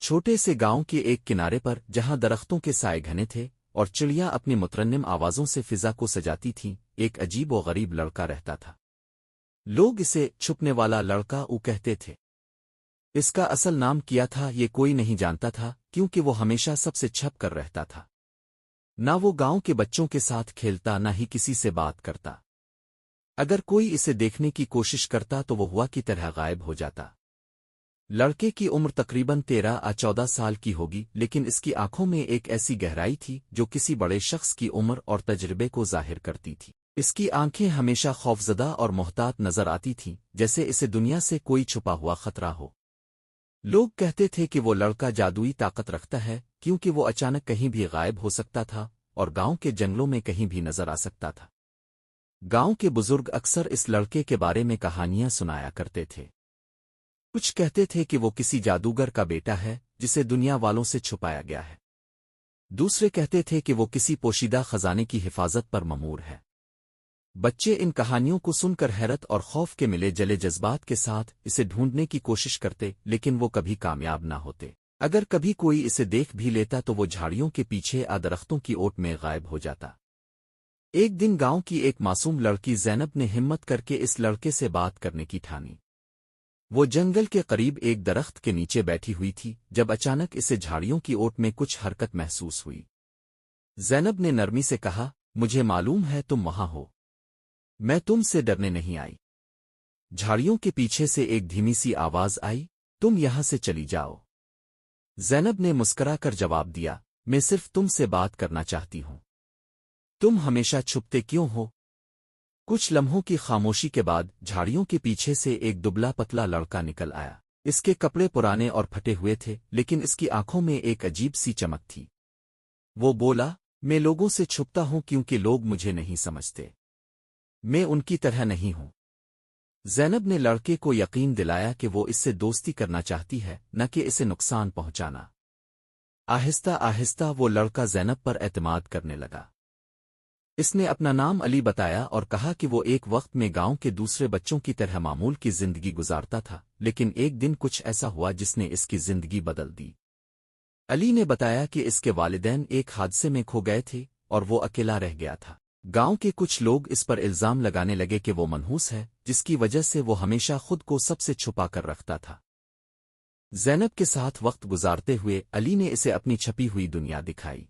چھوٹے سے گاؤں کے ایک کنارے پر جہاں درختوں کے سائے گھنے تھے اور چڑیاں اپنی مترنم آوازوں سے فضا کو سجاتی تھیں، ایک عجیب و غریب لڑکا رہتا تھا۔ لوگ اسے چھپنے والا لڑکا کہتے تھے۔ اس کا اصل نام کیا تھا یہ کوئی نہیں جانتا تھا، کیونکہ وہ ہمیشہ سب سے چھپ کر رہتا تھا۔ نہ وہ گاؤں کے بچوں کے ساتھ کھیلتا، نہ ہی کسی سے بات کرتا۔ اگر کوئی اسے دیکھنے کی کوشش کرتا تو وہ ہوا کی طرح غائب ہو جاتا۔ لڑکے کی عمر تقریباً 13 یا 14 سال کی ہوگی، لیکن اس کی آنکھوں میں ایک ایسی گہرائی تھی جو کسی بڑے شخص کی عمر اور تجربے کو ظاہر کرتی تھی۔ اس کی آنکھیں ہمیشہ خوفزدہ اور محتاط نظر آتی تھیں، جیسے اسے دنیا سے کوئی چھپا ہوا خطرہ ہو۔ لوگ کہتے تھے کہ وہ لڑکا جادوئی طاقت رکھتا ہے، کیونکہ وہ اچانک کہیں بھی غائب ہو سکتا تھا اور گاؤں کے جنگلوں میں کہیں بھی نظر آ سکتا تھا۔ گاؤں کے بزرگ اکثر اس لڑکے کے بارے میں کہانیاں سنایا کرتے تھے۔ کچھ کہتے تھے کہ وہ کسی جادوگر کا بیٹا ہے جسے دنیا والوں سے چھپایا گیا ہے۔ دوسرے کہتے تھے کہ وہ کسی پوشیدہ خزانے کی حفاظت پر مامور ہے۔ بچے ان کہانیوں کو سن کر حیرت اور خوف کے ملے جلے جذبات کے ساتھ اسے ڈھونڈنے کی کوشش کرتے، لیکن وہ کبھی کامیاب نہ ہوتے۔ اگر کبھی کوئی اسے دیکھ بھی لیتا تو وہ جھاڑیوں کے پیچھے درختوں کی اوٹ میں غائب ہو جاتا۔ ایک دن گاؤں کی ایک معصوم لڑکی زینب نے ہمت کر کے اس لڑکے سے بات کرنے کی ٹھانی۔ وہ جنگل کے قریب ایک درخت کے نیچے بیٹھی ہوئی تھی جب اچانک اسے جھاڑیوں کی اوٹ میں کچھ حرکت محسوس ہوئی۔ زینب نے نرمی سے کہا، مجھے معلوم ہے تم وہاں ہو، میں تم سے ڈرنے نہیں آئی۔ جھاڑیوں کے پیچھے سے ایک دھیمی سی آواز آئی، تم یہاں سے چلی جاؤ۔ زینب نے مسکرا کر جواب دیا، میں صرف تم سے بات کرنا چاہتی ہوں۔ تم ہمیشہ چھپتے کیوں ہو؟ کچھ لمحوں کی خاموشی کے بعد جھاڑیوں کے پیچھے سے ایک دبلا پتلا لڑکا نکل آیا۔ اس کے کپڑے پرانے اور پھٹے ہوئے تھے، لیکن اس کی آنکھوں میں ایک عجیب سی چمک تھی۔ وہ بولا، میں لوگوں سے چھپتا ہوں کیونکہ لوگ مجھے نہیں سمجھتے، میں ان کی طرح نہیں ہوں۔ زینب نے لڑکے کو یقین دلایا کہ وہ اس سے دوستی کرنا چاہتی ہے، نہ کہ اسے نقصان پہنچانا۔ آہستہ آہستہ وہ لڑکا زینب پر اعتماد کرنے لگا۔ اس نے اپنا نام علی بتایا اور کہا کہ وہ ایک وقت میں گاؤں کے دوسرے بچوں کی طرح معمول کی زندگی گزارتا تھا، لیکن ایک دن کچھ ایسا ہوا جس نے اس کی زندگی بدل دی۔ علی نے بتایا کہ اس کے والدین ایک حادثے میں کھو گئے تھے اور وہ اکیلا رہ گیا تھا۔ گاؤں کے کچھ لوگ اس پر الزام لگانے لگے کہ وہ منحوس ہے، جس کی وجہ سے وہ ہمیشہ خود کو سب سے چھپا کر رکھتا تھا۔ زینب کے ساتھ وقت گزارتے ہوئے علی نے اسے اپنی چھپی ہوئی دنیا دکھائی۔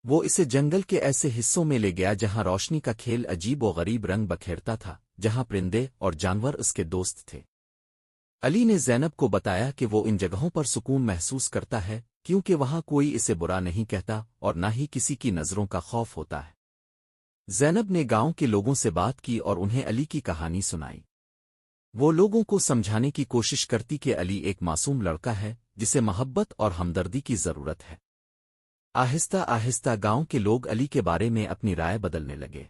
وہ اسے جنگل کے ایسے حصوں میں لے گیا جہاں روشنی کا کھیل عجیب و غریب رنگ بکھیرتا تھا، جہاں پرندے اور جانور اس کے دوست تھے۔ علی نے زینب کو بتایا کہ وہ ان جگہوں پر سکون محسوس کرتا ہے کیونکہ وہاں کوئی اسے برا نہیں کہتا اور نہ ہی کسی کی نظروں کا خوف ہوتا ہے۔ زینب نے گاؤں کے لوگوں سے بات کی اور انہیں علی کی کہانی سنائی۔ وہ لوگوں کو سمجھانے کی کوشش کرتی کہ علی ایک معصوم لڑکا ہے جسے محبت اور ہمدردی کی ضرورت ہے۔ آہستہ آہستہ گاؤں کے لوگ علی کے بارے میں اپنی رائے بدلنے لگے۔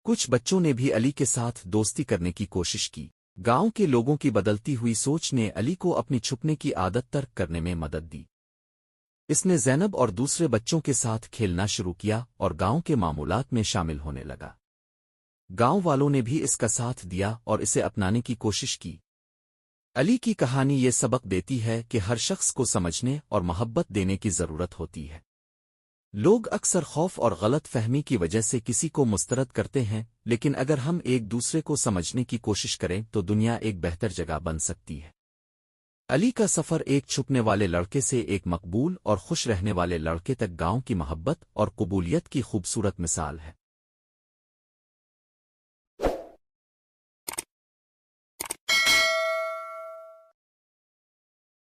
کچھ بچوں نے بھی علی کے ساتھ دوستی کرنے کی کوشش کی۔ گاؤں کے لوگوں کی بدلتی ہوئی سوچ نے علی کو اپنی چھپنے کی عادت ترک کرنے میں مدد دی۔ اس نے زینب اور دوسرے بچوں کے ساتھ کھیلنا شروع کیا اور گاؤں کے معمولات میں شامل ہونے لگا۔ گاؤں والوں نے بھی اس کا ساتھ دیا اور اسے اپنانے کی کوشش کی۔ علی کی کہانی یہ سبق دیتی ہے کہ ہر شخص کو سمجھنے اور محبت دینے کی ضرورت ہوتی ہے۔ لوگ اکثر خوف اور غلط فہمی کی وجہ سے کسی کو مسترد کرتے ہیں، لیکن اگر ہم ایک دوسرے کو سمجھنے کی کوشش کریں تو دنیا ایک بہتر جگہ بن سکتی ہے۔ علی کا سفر ایک چھپنے والے لڑکے سے ایک مقبول اور خوش رہنے والے لڑکے تک گاؤں کی محبت اور قبولیت کی خوبصورت مثال ہے۔